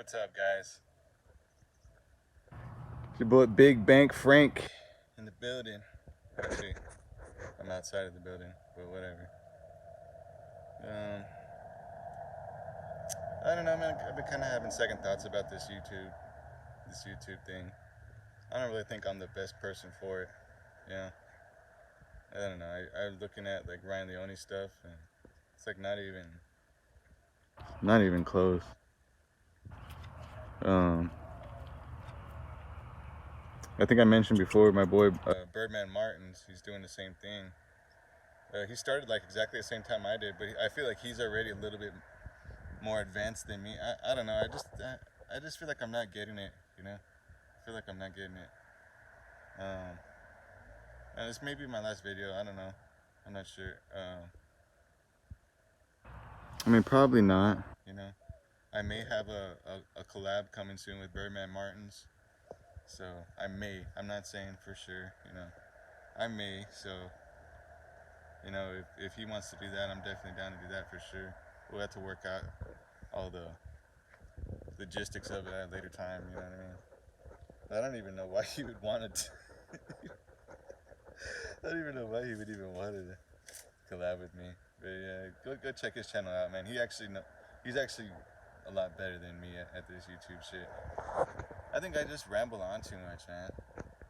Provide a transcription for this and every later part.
What's up, guys? It's your boy Big Bank Frank in the building. Actually, I'm outside of the building, but whatever. I don't know, man. I've been kind of having second thoughts about this YouTube thing. I don't really think I'm the best person for it. Yeah, I don't know. I'm looking at like Ryan Leone stuff, and it's like not even close. I think I mentioned before my boy Birdman Martins. He's doing the same thing. He started like exactly the same time I did, but I feel like he's already a little bit more advanced than me. I don't know. I just feel like I'm not getting it. You know, I feel like I'm not getting it. And this may be my last video. I don't know. I'm not sure. I mean, probably not. You know, I may have a collab coming soon with Birdman Martins. So I may. I'm not saying for sure. You know, I may. So you know, if he wants to do that, I'm definitely down to do that for sure. We'll have to work out all the logistics of it at a later time. You know what I mean? I don't even know why he would want it. I don't even know why he would even want to collab with me. But yeah, go check his channel out, man. He's actually a lot better than me at this YouTube shit. I think I just ramble on too much, man.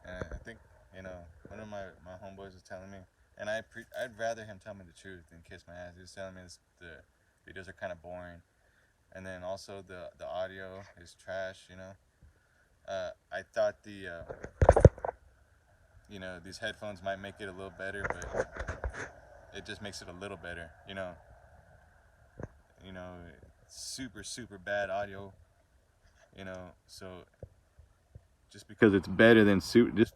And I think, you know, one of my homeboys was telling me, and I'd rather him tell me the truth than kiss my ass. He was telling me the videos are kind of boring, and then also the audio is trash. You know, I thought you know, these headphones might make it a little better, but it just makes it a little better. You know, super bad audio. You know, so just because it's better than just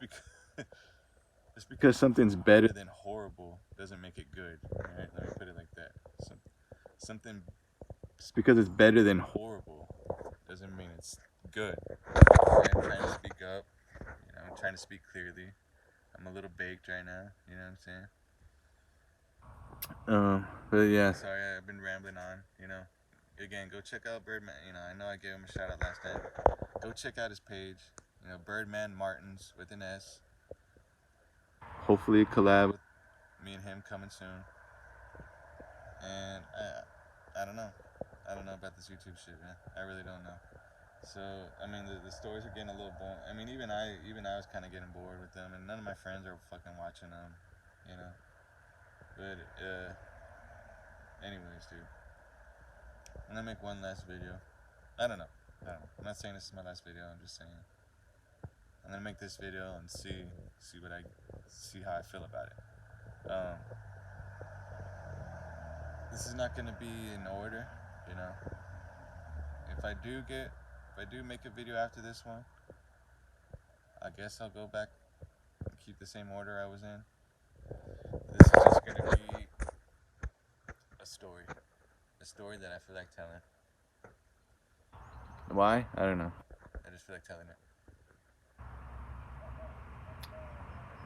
because something's better than horrible doesn't make it good. Right? Let me put it like that. Something just because it's better than horrible doesn't mean it's good. Right? I'm trying to speak up. You know, I'm trying to speak clearly. I'm a little baked right now. You know what I'm saying? But yeah. Sorry, I've been rambling on. You know, again, go check out Birdman. You know, I know I gave him a shout out last time. Go check out his page. You know, Birdman Martins with an S. Hopefully a collab with me and him coming soon. And I don't know. I don't know about this YouTube shit, man. I really don't know. So I mean, the stories are getting a little boring. I mean, even I was kind of getting bored with them, and none of my friends are fucking watching them, you know. But anyways, dude, I'm gonna make one last video. I don't know. I'm not saying this is my last video. I'm just saying I'm gonna make this video and see how I feel about it. This is not gonna be in order, you know. If I do make a video after this one, I guess I'll go back and keep the same order I was in. This is just gonna be a story that I feel like telling. Why? I don't know. I just feel like telling it.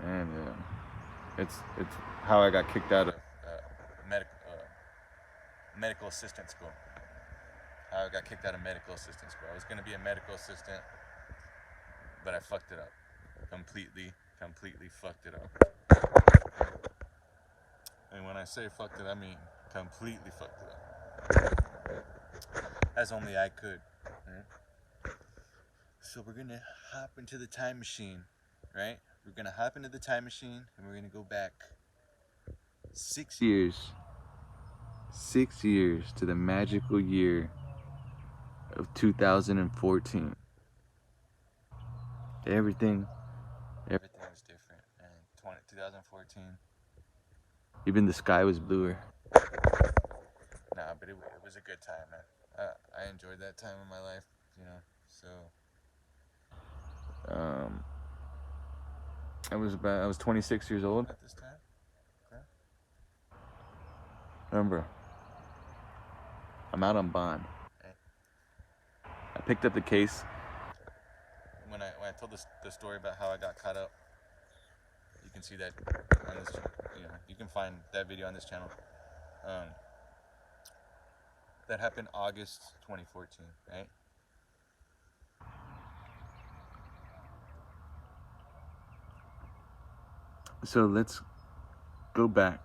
And it's how I got kicked out of medical assistant school. How I got kicked out of medical assistant school. I was gonna be a medical assistant, but I fucked it up. Completely fucked it up. And when I say fucked it, I mean completely fucked it up. As only I could. Right? So we're gonna hop into the time machine, right? We're gonna hop into the time machine and we're gonna go back 6 years. 6 years to the magical year of 2014. Everything was different, man. 2014. Even the sky was bluer. Nah, but it was a good time, man. I enjoyed that time of my life, you know. So, I was 26 years old at this time. Okay. Remember, I'm out on bond. I picked up the case when I told the story about how I got caught up. You can see that on this, you know, you can find that video on this channel. That happened August 2014, right? So let's go back.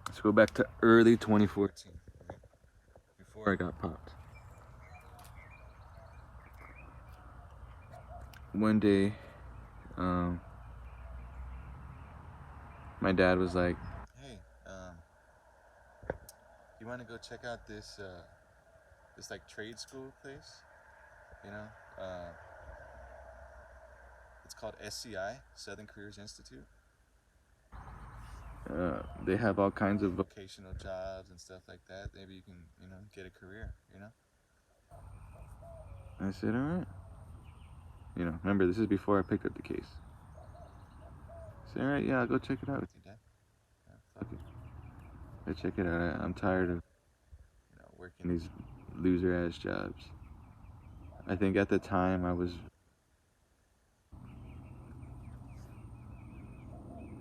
Let's go back to early 2014, right? Before I got popped. One day, um, my dad was like, "Hey, you want to go check out this like trade school place? You know, uh, it's called SCI, Southern Careers Institute. They have all kinds of vocational jobs and stuff like that. Maybe you can, get a career, I said, all right. Remember, this is before I picked up the case. I said, all right, yeah, I'll go check it out with you, Dad. Yeah, fuck it. I check it out. I'm tired of, working these loser-ass jobs. I think at the time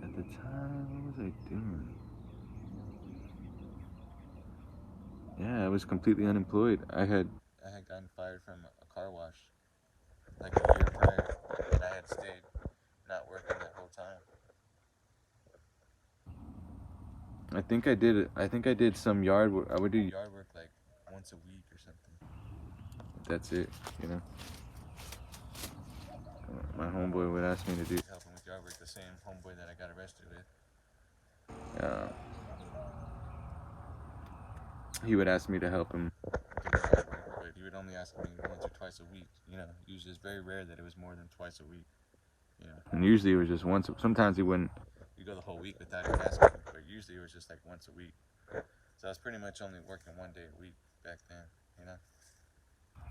at the time, what was I doing? Yeah, I was completely unemployed. I had gotten fired from a car wash like a year prior, and I had stayed not working that whole time. I think I did some yard work. I would do yard work like once a week or something. That's it, you know. My homeboy would ask me to do help him with yard work. The same homeboy that I got arrested with. He would ask me to help him do yard work, but he would only ask me once or twice a week. Usually it's very rare that it was more than twice a week. And usually it was just once. Sometimes he wouldn't. You go the whole week without even asking, but usually it was just like once a week. So I was pretty much only working 1 day a week back then.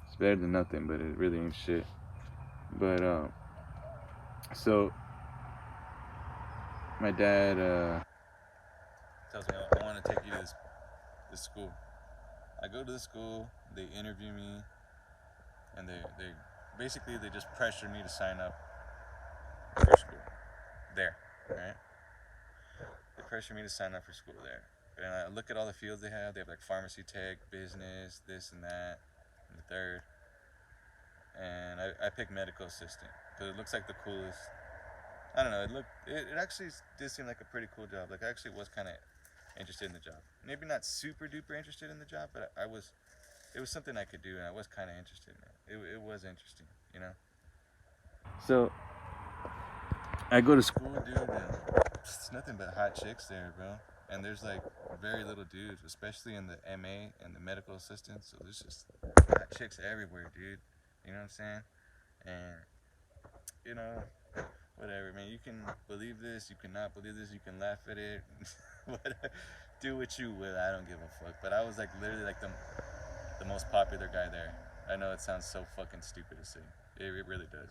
It's better than nothing, but it really ain't shit. But so my dad tells me, I want to take you to this school. I go to the school, they interview me, and they basically they just pressure me to sign up for school there, right? They pressure me to sign up for school there. And I look at all the fields they have. They have like pharmacy tech, business, this and that, and the third. And I picked medical assistant because it looks like the coolest. I don't know. It actually did seem like a pretty cool job. Like I actually was kind of interested in the job. Maybe not super duper interested in the job, but I was. It was something I could do, and I was kind of interested in it. It was interesting, So I go to school, dude, and it's nothing but hot chicks there, bro. And there's like very little dudes, especially in the MA and the medical assistants. So there's just hot chicks everywhere, dude. You know what I'm saying? And you know, whatever, man. You can believe this, you cannot believe this, you can laugh at it, but do what you will. I don't give a fuck. But I was like literally like the most popular guy there. I know it sounds so fucking stupid to say. It really does.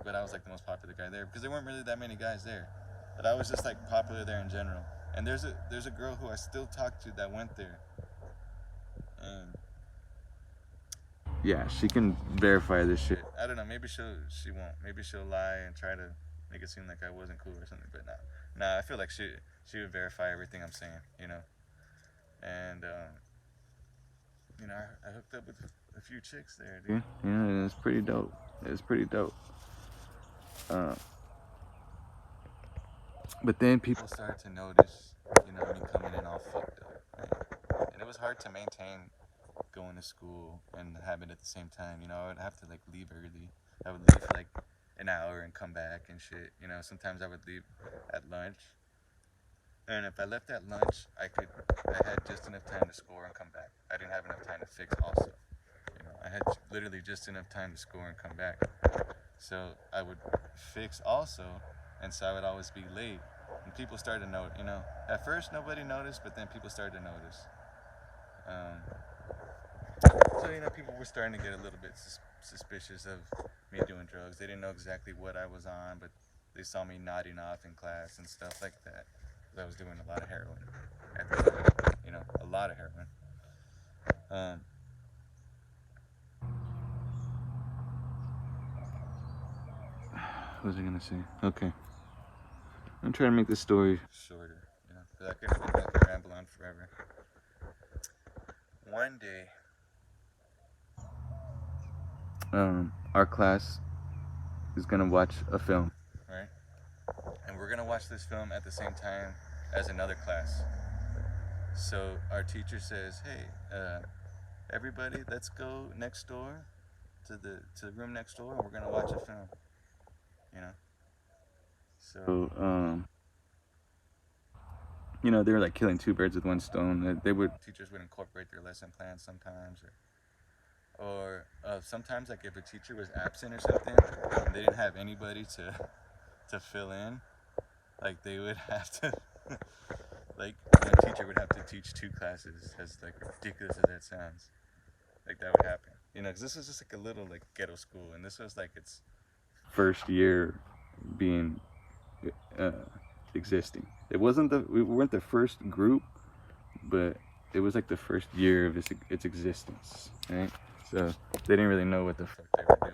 But I was like the most popular guy there because there weren't really that many guys there. But I was just like popular there in general. And there's a girl who I still talk to that went there. And yeah, she can verify this shit. I don't know. Maybe she won't. Maybe she'll lie and try to make it seem like I wasn't cool or something. But nah. I feel like she would verify everything I'm saying. And I hooked up with a few chicks there, dude. Yeah, it's pretty dope. It's pretty dope. But then people started to notice, me coming in all fucked up, right? And it was hard to maintain going to school and having it at the same time. I would have to like leave early. I would leave for like an hour and come back and shit. Sometimes I would leave at lunch. And if I left at lunch, I had just enough time to score and come back. I didn't have enough time to fix also. I had literally just enough time to score and come back. So I would fix also, and so I would always be late. And people started to note, at first nobody noticed, but then people started to notice. So, people were starting to get a little bit suspicious of me doing drugs. They didn't know exactly what I was on, but they saw me nodding off in class and stuff like that. Because I was doing a lot of heroin at the time, a lot of heroin. What was I gonna say? Okay. I'm trying to make this story shorter, because I could ramble on forever. One day, our class is gonna watch a film, right? And watch this film at the same time as another class. So our teacher says, "Hey, everybody, let's go next door to the room next door, and we're gonna watch a film." You know. So you know, they were like killing two birds with one stone. They would teachers would incorporate their lesson plans sometimes, or sometimes like if a teacher was absent or something, and they didn't have anybody to fill in, like they would have to like one teacher would have to teach two classes, as like ridiculous as that sounds. Like that would happen, you know, because this was just like a little like ghetto school, and this was like its first year being uh, existing. It wasn't we weren't the first group, but it was like the first year of its existence, right? So they didn't really know what the fuck they were doing.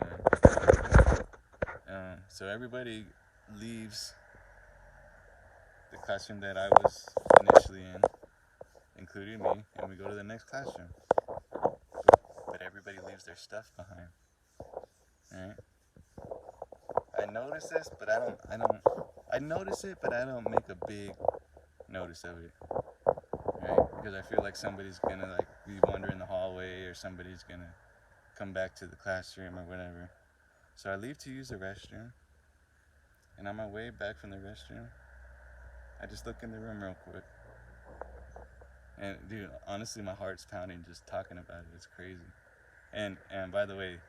So everybody leaves the classroom that I was initially in, including me, and we go to the next classroom. But everybody leaves their stuff behind. Right? I notice this, but I notice it, but I don't make a big notice of it. Right? Because I feel like somebody's gonna like be wandering the hallway, or somebody's gonna come back to the classroom or whatever. So I leave to use the restroom, and on my way back from the restroom, I just look in the room real quick. And dude, honestly, my heart's pounding just talking about it. It's crazy. And by the way,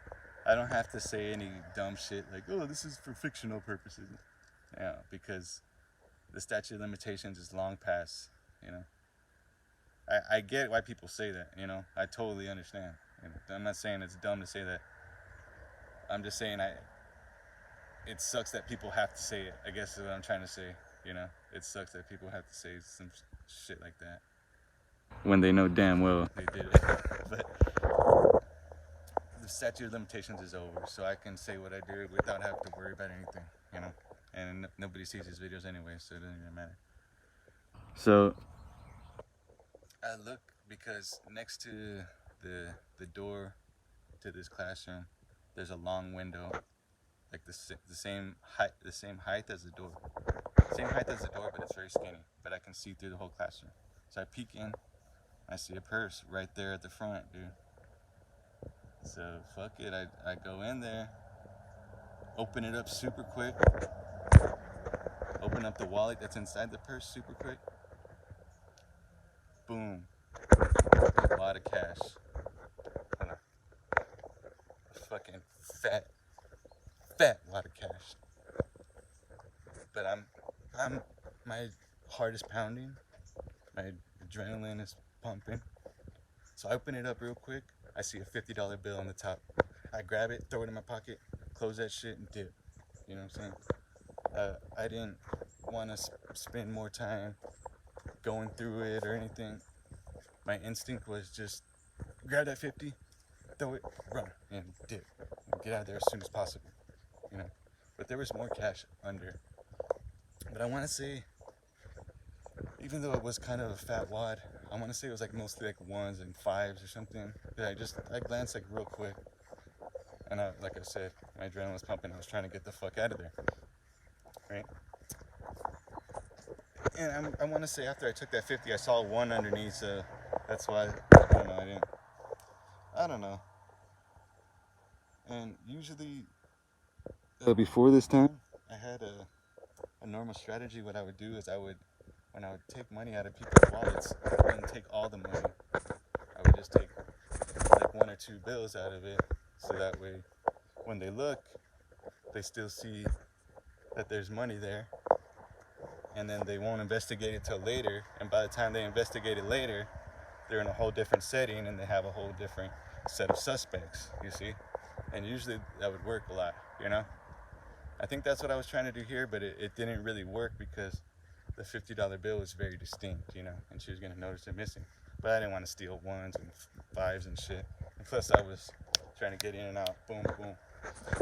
I don't have to say any dumb shit like, "Oh, this is for fictional purposes." Yeah, because the statute of limitations is long past. You know, I get why people say that. You know, I totally understand. You know, I'm not saying it's dumb to say that. I'm just saying it sucks that people have to say it. I guess is what I'm trying to say. You know, it sucks that people have to say some shit like that when they know damn well they did it. But the statute of limitations is over, so I can say what I do without having to worry about anything, you know. And nobody sees these videos anyway, so it doesn't even matter. So I look because next to the door to this classroom, there's a long window, like the same height as the door, same height as the door, but it's very skinny. But I can see through the whole classroom. So I peek in, I see a purse right there at the front, dude. So fuck it, I go in there, open it up super quick, open up the wallet that's inside the purse super quick. Boom, a lot of cash. A fucking fat lot of cash. But my heart is pounding, my adrenaline is pumping. So I open it up real quick. I see a $50 bill on the top. I grab it, throw it in my pocket, close that shit, and dip. You know what I'm saying? I didn't want to spend more time going through it or anything. My instinct was just grab that 50, throw it, run, and dip. Get out of there as soon as possible. You know? But there was more cash under. But I want to say, even though it was kind of a fat wad, I want to say it was like mostly like ones and fives or something. But I glanced like real quick, and like I said, my adrenaline was pumping. I was trying to get the fuck out of there, right? And I want to say after I took that 50, I saw one underneath, so that's why I don't know. And usually, before this time, I had a normal strategy. What I would do is when I would take money out of people's wallets, I wouldn't take all the money. I would just take like one or two bills out of it, so that way, when they look, they still see that there's money there, and then they won't investigate it till later. And by the time they investigate it later, they're in a whole different setting, and they have a whole different set of suspects. You see, and usually that would work a lot. You know, I think that's what I was trying to do here, but it didn't really work because the $50 bill was very distinct, you know, and she was gonna notice it missing. But I didn't want to steal ones and fives and shit. And plus, I was trying to get in and out. Boom, boom.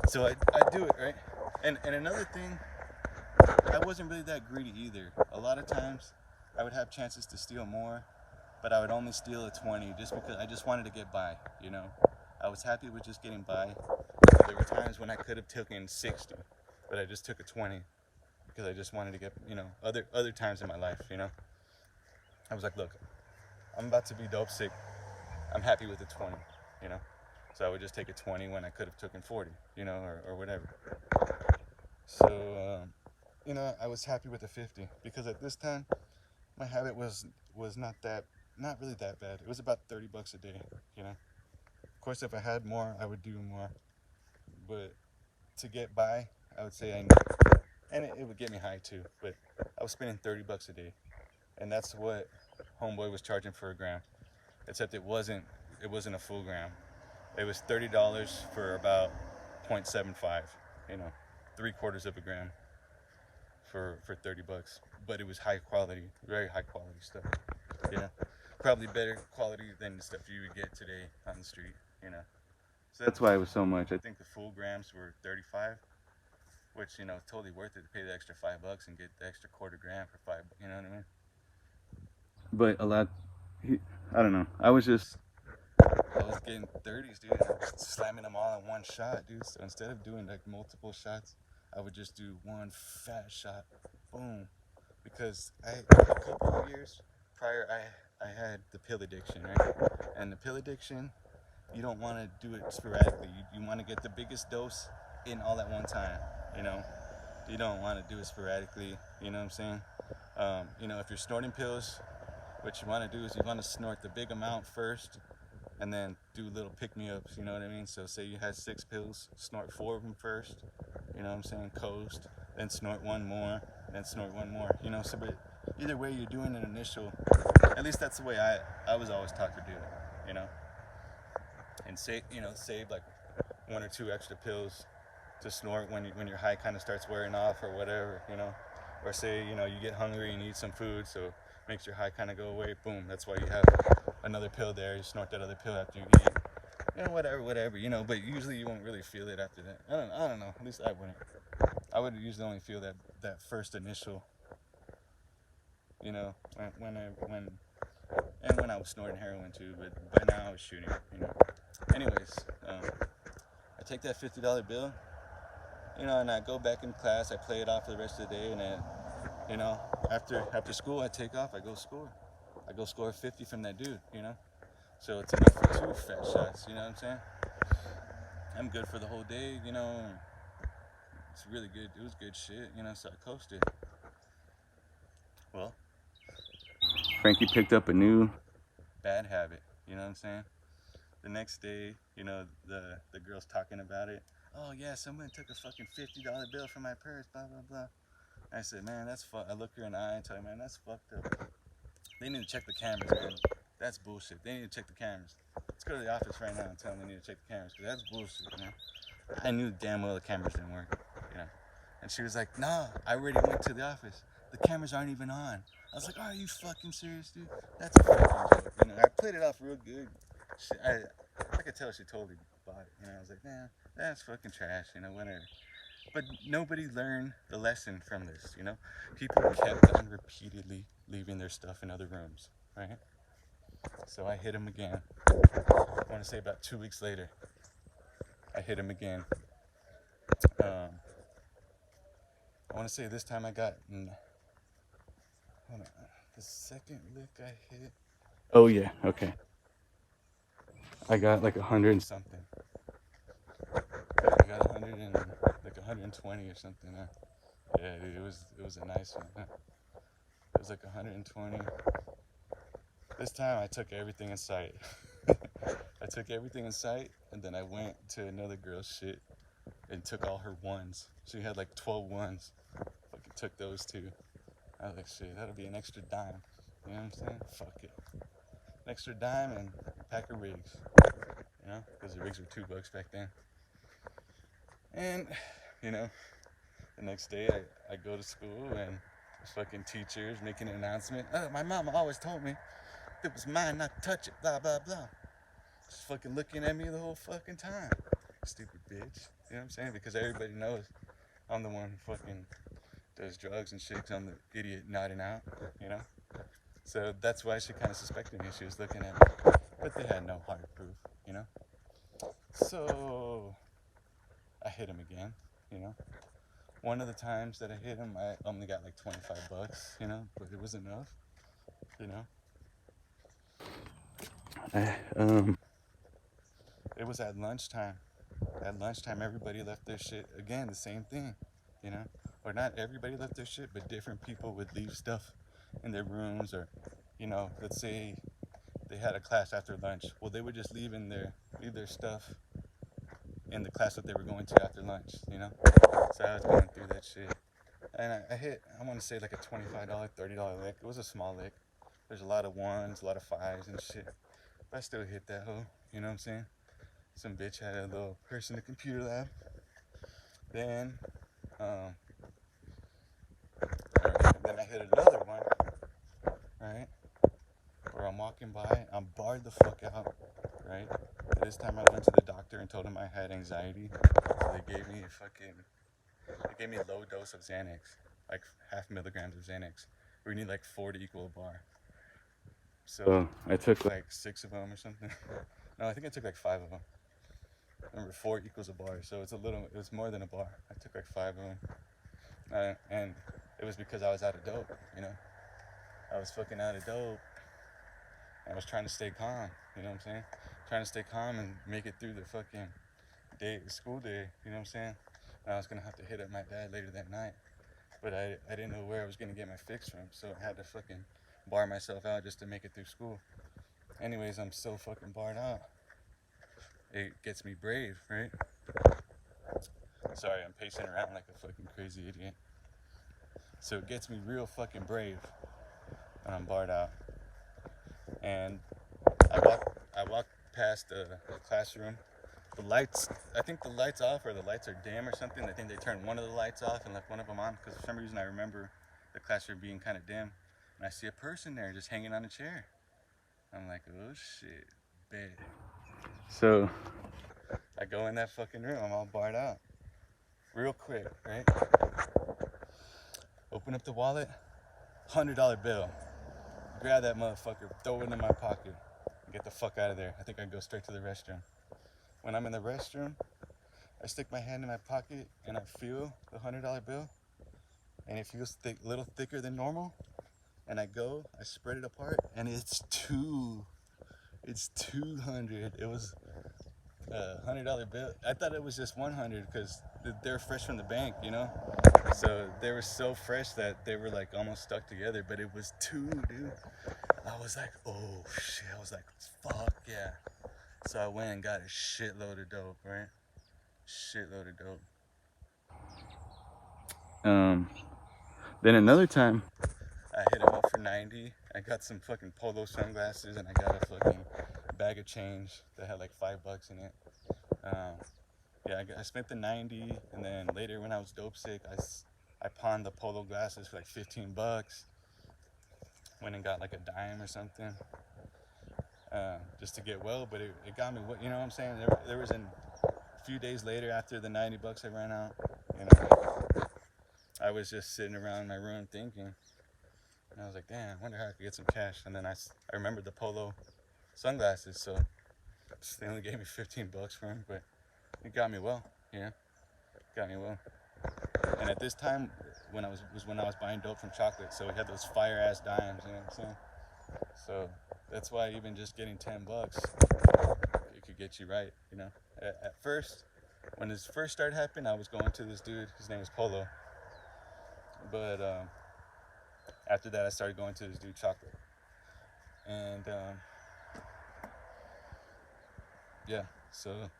So I do it, right? And another thing, I wasn't really that greedy either. A lot of times, I would have chances to steal more, but I would only steal a 20 just because I just wanted to get by, you know? I was happy with just getting by. There were times when I could have taken 60, but I just took a 20. because I just wanted to get, other times in my life, I was like, look, I'm about to be dope sick. I'm happy with the 20, you know. So I would just take a 20 when I could have taken 40, or whatever. So, I was happy with the 50 because at this time, my habit was not really that bad. It was about $30 a day, Of course, if I had more, I would do more. But to get by, I would say and it would get me high too. But I was spending $30 a day, and that's what Homeboy was charging for a gram. Except it wasn't a full gram. It was $30 for about 0.75, 3/4 of a gram for $30. But it was high quality, very high quality stuff. Yeah, probably better quality than the stuff you would get today on the street. So that's why it was so much. I think the full grams were 35, which totally worth it to pay the extra $5 and get the extra quarter gram for 5. You know what I mean? But a lot, I don't know. I was getting 30s, dude. And I was slamming them all in one shot, dude. So instead of doing like multiple shots, I would just do one fat shot, boom. Because a couple of years prior, I had the pill addiction, right? And the pill addiction, you don't want to do it sporadically. You want to get the biggest dose in all at one time, you know. You don't want to do it sporadically, you know what I'm saying? If you're snorting pills, what you want to do is you want to snort the big amount first and then do little pick-me-ups, you know what I mean? So say you had 6 pills, snort 4 of them first, you know what I'm saying, coast, then snort one more, then snort one more, so but either way you're doing an initial, at least that's the way I was always taught to do it, and save like 1 or 2 extra pills to snort when your high kind of starts wearing off or whatever, or say, you get hungry and you eat some food, so makes your high kind of go away, boom, that's why you have another pill there, you snort that other pill after you eat, whatever, but usually you won't really feel it after that. I don't know, at least I wouldn't. I would usually only feel that first initial, when I was snorting heroin too, but by now I was shooting, Anyways, I take that $50 bill, and I go back in class, I play it off for the rest of the day, and then, after school I take off, I go score 50 from that dude, So it's enough for 2 fat shots, you know what I'm saying? I'm good for the whole day, It's really good. It was good shit, so I coasted. Well, Frankie picked up a new bad habit, you know what I'm saying? The next day, the girl's talking about it. Oh yeah, someone took a fucking $50 bill from my purse, blah blah blah. I said, man, that's I look her in the eye and tell her, man, that's fucked up. They need to check the cameras, man. That's bullshit. They need to check the cameras. Let's go to the office right now and tell them they need to check the cameras, because that's bullshit, man. I knew damn well the cameras didn't work, And she was like, nah, I already went to the office. The cameras aren't even on. I was like, are you fucking serious, dude? That's a fucking joke. I played it off real good. I could tell she totally bought it. I was like, man, that's fucking trash, whatever. But nobody learned the lesson from this, People kept on repeatedly leaving their stuff in other rooms, right? So I hit him again. I want to say about 2 weeks later, I hit him again. I want to say this time I got, hold on, the second lick I hit. Oh yeah, okay. I got like 100 and something. I got 100 and like 120 or something. Yeah, dude, it was a nice one. It was like 120. This time I took everything in sight. I took everything in sight, and then I went to another girl's shit and took all her ones. She had like 12 ones. Fucking took those too. I was like, shit, that'll be an extra dime. You know what I'm saying? Fuck it. An extra dime and a pack of rigs. Because the rigs were $2 back then. And, the next day I go to school and there's fucking teachers making an announcement. Oh, my mom always told me if it was mine not to touch it, blah, blah, blah. Just fucking looking at me the whole fucking time. Stupid bitch. You know what I'm saying? Because everybody knows I'm the one who fucking does drugs and shit. I'm the idiot nodding out, So that's why she kind of suspected me. She was looking at me. But they had no hard proof, So I hit him again, One of the times that I hit him, I only got like 25 bucks, you know, but it was enough, you know. It was at lunchtime. At lunchtime, everybody left their shit. Again, the same thing, you know, or not everybody left their shit, but different people would leave stuff in their rooms, or, you know, let's say they had a class after lunch. Well, they would just leave their stuff in the class that they were going to after lunch, you know. So I was going through that shit, and I hit, I want to say like a $25, $30 lick. It was a small lick. There's a lot of ones, a lot of fives and shit. But I still hit that hoe, you know what I'm saying? Some bitch had a little purse in the computer lab. Then, um, then I hit another one, right? Where I'm walking by, I'm barred the fuck out, right? This time I went to the doctor and told him I had anxiety. So they gave me a low dose of Xanax, like half milligrams of Xanax. We need like 4 to equal a bar. So I took like 6 of them or something. No, I think I took like 5 of them. Remember, 4 equals a bar, so it was more than a bar. I took like 5 of them. And it was because I was out of dope, you know? I was fucking out of dope. I was trying to stay calm, you know what I'm saying? Trying to stay calm and make it through the fucking school day, you know what I'm saying? And I was gonna have to hit up my dad later that night, but I didn't know where I was gonna get my fix from, so I had to fucking bar myself out just to make it through school. Anyways, I'm so fucking barred out. It gets me brave, right? Sorry, I'm pacing around like a fucking crazy idiot. So it gets me real fucking brave when I'm barred out. And I walk past the classroom. The lights, I think the lights off, or the lights are dim or something. I think they turned one of the lights off and left one of them on, because for some reason I remember the classroom being kind of dim. And I see a person there just hanging on a chair. I'm like, oh shit, bad. So I go in that fucking room. I'm all barred out. Real quick, right? Open up the wallet, $100 bill. Grab that motherfucker, throw it in my pocket, and get the fuck out of there. I think I go straight to the restroom. When I'm in the restroom, I stick my hand in my pocket and I feel the $100 bill, and it feels a little thicker than normal. And I spread it apart, and it's 200. It was a $100 bill. I thought it was just 100 because they're fresh from the bank, you know. So they were so fresh that they were like almost stuck together. But it was 2, dude. I was like, oh shit. I was like, fuck yeah. So I went and got a shitload of dope, right? Shitload of dope. Then another time, I hit him up for 90. I got some fucking polo sunglasses, and I got a fucking bag of change that had like $5 in it. Yeah, I spent the 90, and then later when I was dope sick, I pawned the polo glasses for like $15. Went and got like a dime or something, just to get well. But it got me, you know what I'm saying? There was a few days later, after the $90 I ran out, you know, I was just sitting around my room thinking. And I was like, damn, I wonder how I could get some cash. And then I remembered the polo sunglasses, so they only gave me $15 for them, but it got me well, yeah, got me well. And at this time, when I was buying dope from Chocolate, so we had those fire ass dimes, you know what I'm saying? So that's why even just getting $10, it could get you right, you know. At first, when this first started happening, I was going to this dude. His name was Polo, but after that, I started going to this dude Chocolate, and yeah, so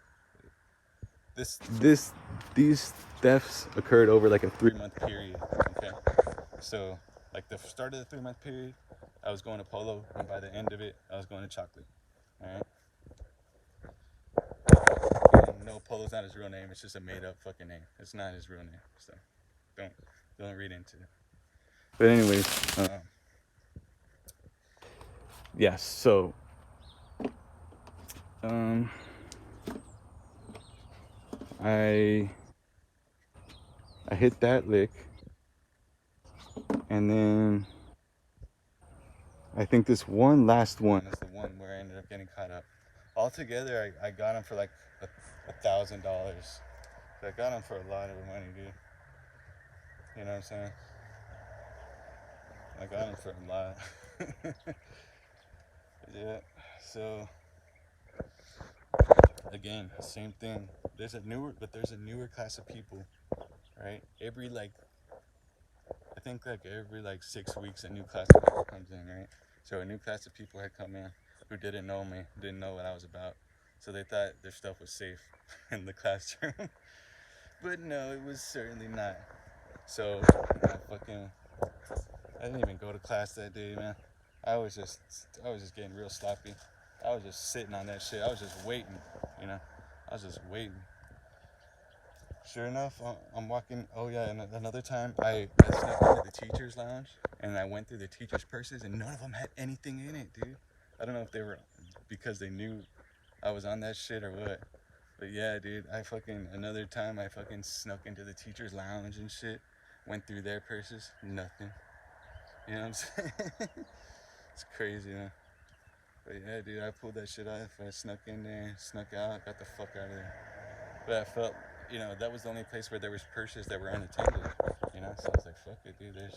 these thefts occurred over like a 3-month period. Okay, so like the start of the 3-month period, I was going to Polo, and by the end of it, I was going to Chocolate. All right. And no, Polo's not his real name. It's just a made-up fucking name. It's not his real name. So don't read into it. But anyways, yeah. So I hit that lick, and then I think this one last one is the one where I ended up getting caught up. Altogether, I got him for like $1,000. So I got him for a lot of money, dude. You know what I'm saying? I got him for a lot. Yeah. So again, same thing. There's a newer class of people, right? Every like, I think like every like 6 weeks, a new class of people comes in, right? So a new class of people had come in who didn't know me, didn't know what I was about, so they thought their stuff was safe in the classroom, but no, it was certainly not. So I didn't even go to class that day, man. I was just getting real sloppy. I was just sitting on that shit. I was just waiting, you know. I was just waiting. Sure enough, I'm walking. Oh yeah, and another time I snuck into the teacher's lounge and I went through the teacher's purses and none of them had anything in it, dude. I don't know if they were because they knew I was on that shit or what. But yeah, dude, another time I fucking snuck into the teacher's lounge and shit. Went through their purses, nothing. You know what I'm saying? It's crazy, man. But yeah, dude, I pulled that shit off. I snuck in there, snuck out, got the fuck out of there. But I felt, that was the only place where there was purses that were unattended. So I was like, fuck it, dude. There's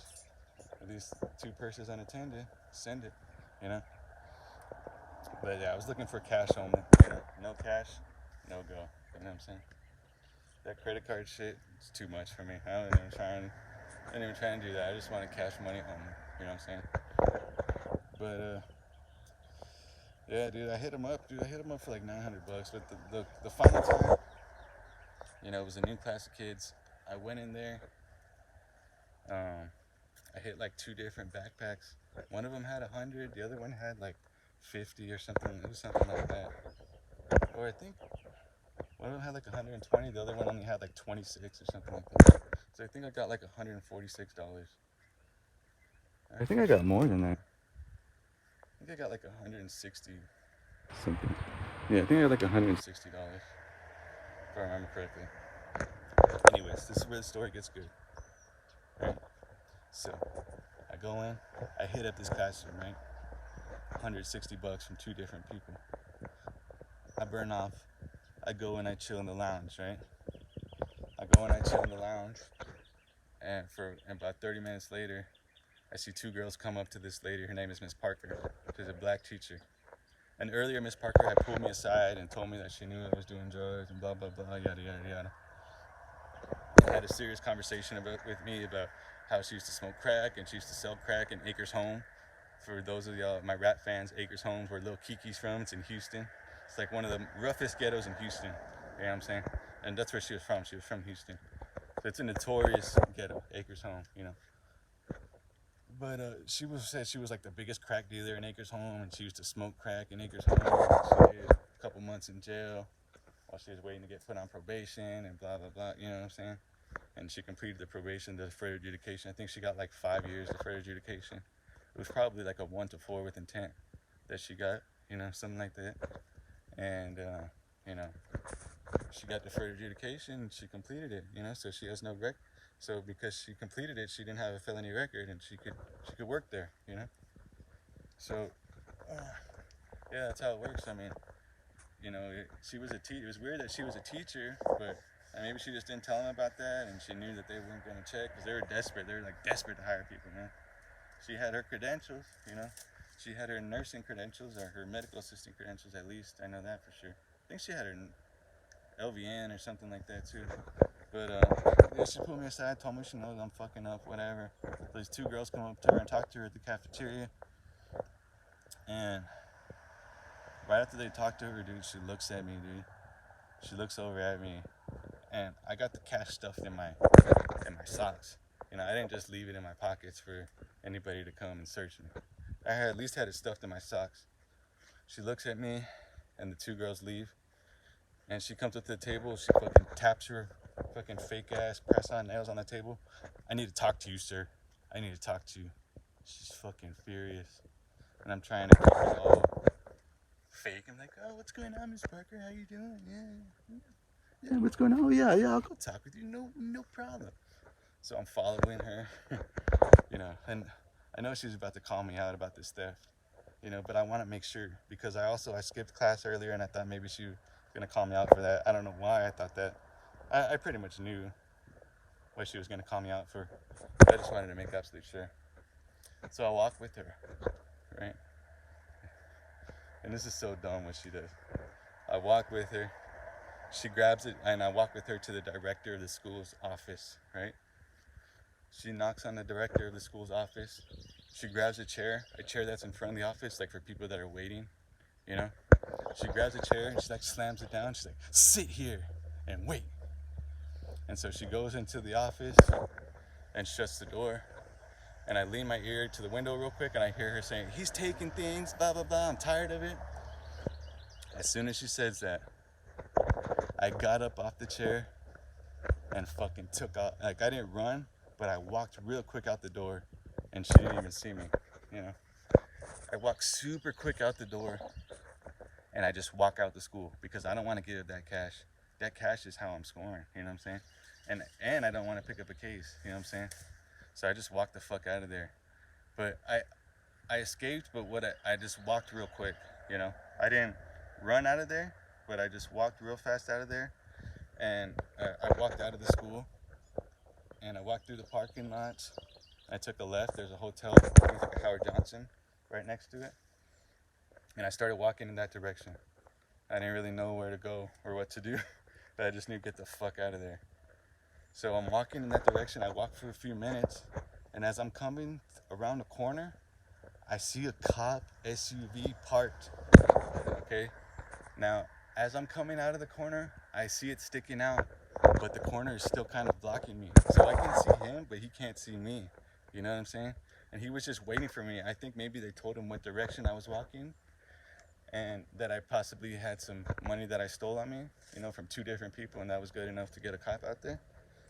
at least 2 purses unattended. Send it, you know. But yeah, I was looking for cash only. No cash, no go. You know what I'm saying? That credit card shit is too much for me. I didn't even try and do that. I just wanted cash money only. You know what I'm saying? But yeah, dude, I hit him up, dude. I hit him up for like $900. But the final time, it was a new class of kids. I went in there. I hit like 2 different backpacks. One of them had 100. The other one had like 50 or something. It was something like that. Or I think one of them had like 120. The other one only had like 26 or something like that. So I think I got like $146. I think I got more than that. I think I got like 160 something. Yeah, I think I got like $160 if I remember correctly. Anyways, this is where the story gets good. Right? So I go in, I hit up this classroom, right? $160 from 2 different people. I burn off. I go and I chill in the lounge, right? I go and I chill in the lounge, and about 30 minutes later, I see 2 girls come up to this lady. Her name is Miss Parker. She's a black teacher. And earlier, Miss Parker had pulled me aside and told me that she knew I was doing drugs and blah, blah, blah, yada, yada, yada. And had a serious conversation with me about how she used to smoke crack and she used to sell crack in Acres Home. For those of y'all, my rap fans, Acres Home's where Lil Kiki's from. It's in Houston. It's like one of the roughest ghettos in Houston. You know what I'm saying? And that's where she was from. She was from Houston. So it's a notorious ghetto, Acres Home. But said she was like the biggest crack dealer in Acres Home, and she used to smoke crack in Acres Home. She did a couple months in jail while she was waiting to get put on probation and blah, blah, blah. You know what I'm saying? And she completed the probation, the deferred adjudication. I think she got like 5 years deferred adjudication. It was probably like a 1 to 4 with intent that she got, something like that. And, she got deferred adjudication and she completed it, so she has no record. So because she completed it, she didn't have a felony record and she could work there. So, yeah, that's how it works. I mean, she was a teacher. It was weird that she was a teacher, but maybe she just didn't tell them about that and she knew that they weren't going to check because they were desperate. They were like desperate to hire people, man. She had her credentials. She had her nursing credentials or her medical assistant credentials at least. I know that for sure. I think she had her LVN or something like that too. But yeah, she pulled me aside, told me she knows I'm fucking up, whatever. So these 2 girls come up to her and talk to her at the cafeteria. And right after they talk to her, dude, she looks at me, dude. She looks over at me, and I got the cash stuffed in my socks. I didn't just leave it in my pockets for anybody to come and search me. I at least had it stuffed in my socks. She looks at me, and the 2 girls leave. And she comes up to the table. She fucking taps her fucking fake ass press-on nails on the table. I need to talk to you, sir. I need to talk to you. She's fucking furious. And I'm trying to keep it all fake. I'm like, oh, what's going on, Miss Parker? How you doing? Yeah, what's going on? Oh, yeah, I'll go talk with you. No problem. So I'm following her, and I know she's about to call me out about this theft, but I want to make sure because I skipped class earlier and I thought maybe she was going to call me out for that. I don't know why I thought that. I pretty much knew, what she was gonna call me out for. I just wanted to make absolutely sure. So I walk with her, right? And this is so dumb what she does. I walk with her. She grabs it, and I walk with her to the director of the school's office, right? She knocks on the director of the school's office. She grabs a chair that's in front of the office, like for people that are waiting, you know? She grabs a chair and she like slams it down. She's like, sit here and wait. And so she goes into the office and shuts the door. And I lean my ear to the window real quick and I hear her saying, he's taking things, blah, blah, blah. I'm tired of it. As soon as she says that, I got up off the chair and fucking took off. Like, I didn't run, but I walked real quick out the door and she didn't even see me, you know? I walked super quick out the door and I just walk out the school because I don't want to give that cash. That cash is how I'm scoring, you know what I'm saying? And I don't want to pick up a case, you know what I'm saying? So I just walked the fuck out of there. But I escaped, but I just walked real quick, you know? I didn't run out of there, but I just walked real fast out of there. And I walked out of the school and I walked through the parking lot. I took a left. There's a hotel, I think like a Howard Johnson right next to it. And I started walking in that direction. I didn't really know where to go or what to do, but I just knew to get the fuck out of there. So I'm walking in that direction. I walk for a few minutes, and as I'm coming around the corner, I see a cop SUV parked. Okay? Now, as I'm coming out of the corner, I see it sticking out, but the corner is still kind of blocking me. So I can see him, but he can't see me. You know what I'm saying? And he was just waiting for me. I think maybe they told him what direction I was walking and that I possibly had some money that I stole on me, you know, from 2 different people, and that was good enough to get a cop out there.